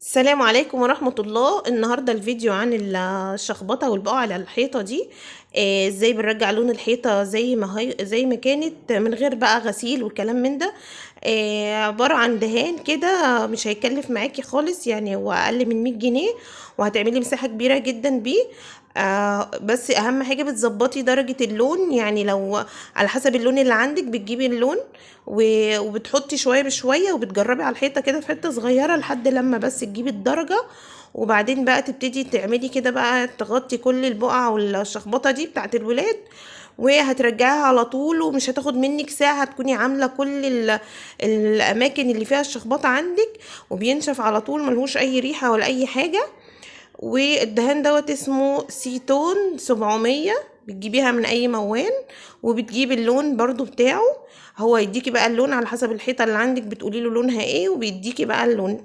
السلام عليكم ورحمة الله. النهاردة الفيديو عن الشخبطة والبقع على الحيطة دي. ازاي بنرجع لون الحيطة زي ما هي زي ما كانت من غير بقى غسيل وكلام من ده. عبارة عن دهان كده، مش هيكلف معاكي خالص، يعني هو اقل من 100 جنيه، وهتعملي مساحة كبيرة جدا بيه. بس اهم حاجة بتظبطي درجة اللون، يعني لو على حسب اللون اللي عندك بتجيبي اللون وبتحطي شوية بشوية وبتجربي على الحيطة كده في حتة صغيرة لحد لما بس تجيبي الدرجة. وبعدين بقى تبتدي تعملي كده بقى، تغطي كل البقع والشخبطة دي بتاعت الولاد، وهترجعيها على طول ومش هتاخد منك ساعة، هتكوني عاملة كل الأماكن اللي فيها الشخبطة عندك، وبينشف على طول، ملهوش أي ريحة ولا أي حاجة. والدهان دوت اسمه سيتون 700، بتجيبيها من اي موال، وبتجيبي اللون برضو بتاعه. هو يديكي بقى اللون على حسب الحيطة اللي عندك، بتقولي له لونها ايه وبيديكي بقى اللون.